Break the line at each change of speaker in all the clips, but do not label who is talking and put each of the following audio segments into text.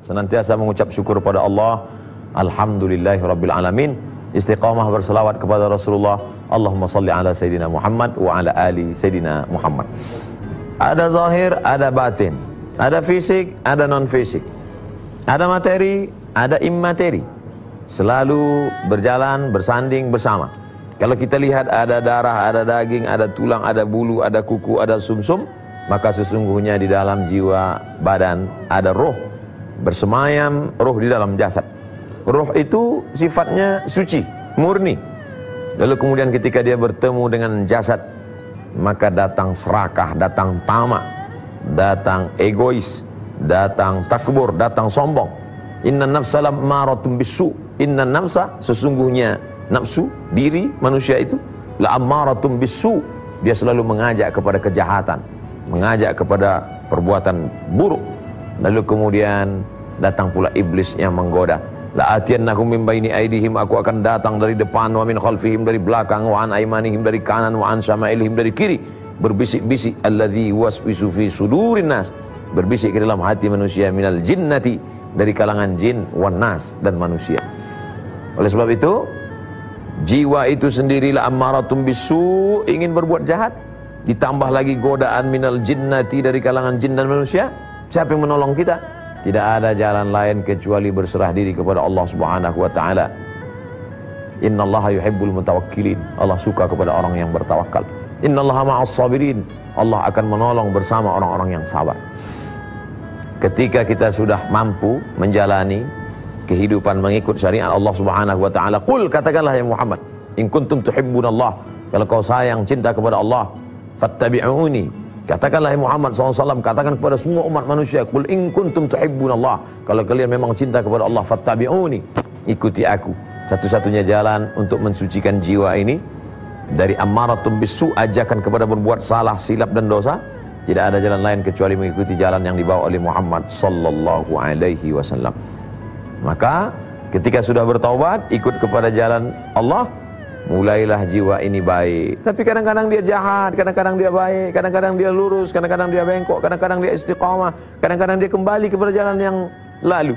senantiasa mengucap syukur pada Allah. Alhamdulillahirabbil alamin. Istiqamah berselawat kepada Rasulullah. Allahumma salli ala Sayyidina Muhammad wa ala ali Sayyidina Muhammad. Ada zahir, ada batin. Ada fisik, ada non fisik. Ada materi, ada immateri. Selalu berjalan, bersanding bersama. Kalau kita lihat ada darah, ada daging, ada tulang, ada bulu, ada kuku, ada sumsum, maka sesungguhnya di dalam jiwa badan ada roh. Bersemayam roh di dalam jasad. Roh itu sifatnya suci, murni. Lalu kemudian ketika dia bertemu dengan jasad, maka datang serakah, datang tamak, datang egois, datang takbur, datang sombong. Inna nafsa lammaratun bisu. Inna nafsa, sesungguhnya nafsu, diri manusia itu la'ammaratun bisu. Dia selalu mengajak kepada kejahatan, mengajak kepada perbuatan buruk. Lalu kemudian datang pula iblis yang menggoda. La'atiyannahum min baini aidihim, aku akan datang dari depan, wa min khalfihim, dari belakang, wa an aimanihim, dari kanan, wa an syama'ilihim, dari kiri, berbisik-bisik, alladzi waswisu fi sudurin nas, berbisik ke dalam hati manusia, minal jinnati, dari kalangan jin, wan nas, dan manusia. Oleh sebab itu, jiwa itu sendirilah ammaratun bisu, ingin berbuat jahat, ditambah lagi godaan minal jinnati, dari kalangan jin dan manusia. Siapa yang menolong kita? Tidak ada jalan lain kecuali berserah diri kepada Allah Subhanahu wa taala. Innallaha yuhibbul mutawakkilin. Allah suka kepada orang yang bertawakal. Innallaha ma'as sabirin. Allah akan menolong bersama orang-orang yang sabar. Ketika kita sudah mampu menjalani kehidupan mengikut syariat Allah Subhanahu wa taala, qul, katakanlah ya Muhammad, in kuntum tuhibbunallah, kalau kau sayang cinta kepada Allah, fattabi'uni. Katakanlah ya Muhammad SAW, katakan kepada semua umat manusia, qul in kuntum tuhibbunallah, kalau kalian memang cinta kepada Allah, fattabi'uni, ikuti aku. Satu-satunya jalan untuk mensucikan jiwa ini dari ammaratun bisu, ajakan kepada berbuat salah, silap dan dosa, tidak ada jalan lain kecuali mengikuti jalan yang dibawa oleh Muhammad sallallahu alaihi wasallam. Maka ketika sudah bertaubat, ikut kepada jalan Allah, mulailah jiwa ini baik. Tapi kadang-kadang dia jahat, kadang-kadang dia baik, kadang-kadang dia lurus, kadang-kadang dia bengkok, kadang-kadang dia istiqamah, kadang-kadang dia kembali kepada jalan yang lalu.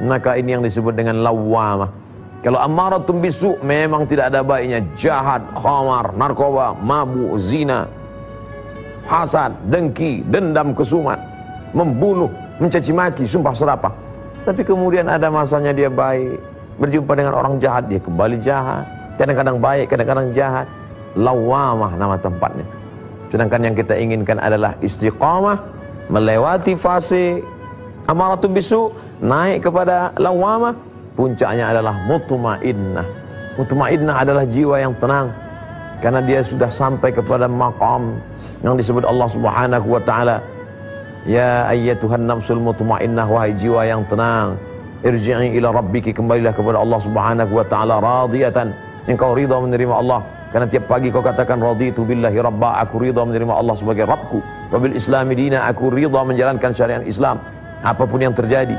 Maka ini yang disebut dengan lawwamah. Kalau ammaratun bisu, memang tidak ada baiknya, jahat, khamar, narkoba, mabuk, zina, hasad, dengki, dendam, kesumat, membunuh, mencaci maki, sumpah serapah. Tapi kemudian ada masanya dia baik, berjumpa dengan orang jahat, dia kembali jahat. Kadang-kadang baik, kadang-kadang jahat. Lawamah nama tempatnya. Sedangkan yang kita inginkan adalah istiqamah, melewati fase amaratun bisu, naik kepada lawamah, puncaknya adalah mutmainnah. Mutmainnah adalah jiwa yang tenang, karena dia sudah sampai kepada maqam yang disebut Allah Subhanahu wa taala, ya ayyatuhan nafsul mutmainnah, wahai jiwa yang tenang, irji'i ila rabbiki, kembalilah kepada Allah Subhanahu wa taala radiyatan, engkau ridha menerima Allah. Karena tiap pagi kau katakan raditu billahi rabba, aku ridha menerima Allah sebagai Rabbku, wa bil islami dina, aku ridha menjalankan syariat Islam apapun yang terjadi,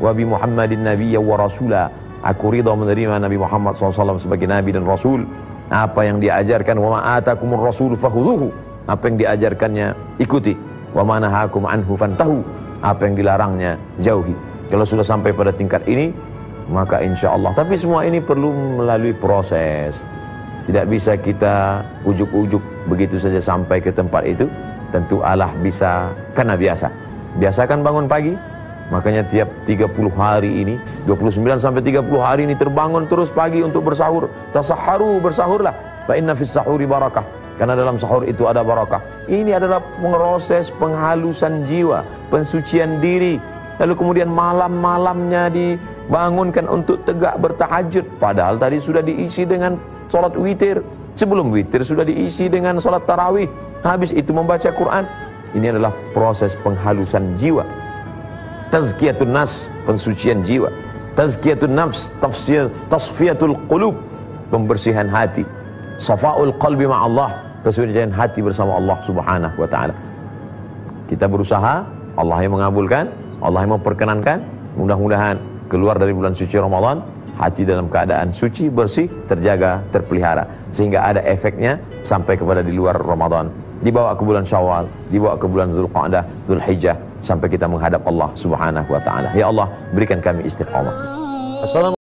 wa bi Muhammadin nabiyya wa rasula, aku ridha menerima Nabi Muhammad SAW sebagai nabi dan rasul. Apa yang dia ajarkan, wa ma atakumur rasul fakhudhuhu, apa yang diajarkannya ikuti, wa ma nahakum anhu fantahu, apa yang dilarangnya jauhi. Kalau sudah sampai pada tingkat ini, maka insya Allah. Tapi semua ini perlu melalui proses. Tidak bisa kita ujuk-ujuk begitu saja sampai ke tempat itu. Tentu Allah bisa, karena biasa. Biasakan bangun pagi. Makanya tiap 30 hari ini, 29 sampai 30 hari ini terbangun terus pagi untuk bersahur. Tasahharu, bersahurlah. Fa inna fis sahuri barakah. Karena dalam sahur itu ada barakah. Ini adalah proses penghalusan jiwa, pensucian diri. Lalu kemudian malam-malamnya dibangunkan untuk tegak bertahajud. Padahal tadi sudah diisi dengan sholat witir. Sebelum witir sudah diisi dengan sholat tarawih. Habis itu membaca Quran. Ini adalah proses penghalusan jiwa. Tazkiyatun nas, pensucian jiwa. Tazkiyatun nafs, tasfiyatul qulub, pembersihan hati. Safa'ul qalbi ma'allah, kesucian hati bersama Allah Subhanahu wa ta'ala. Kita berusaha, Allah yang mengabulkan, Allah yang memperkenankan. Mudah-mudahan keluar dari bulan suci Ramadan, hati dalam keadaan suci, bersih, terjaga, terpelihara, sehingga ada efeknya sampai kepada di luar Ramadan, dibawa ke bulan Syawal, dibawa ke bulan Zulqa'dah, Zulhijjah, sampai kita menghadap Allah Subhanahu wa taala. Ya Allah, berikan kami istiqamah. Assalamualaikum.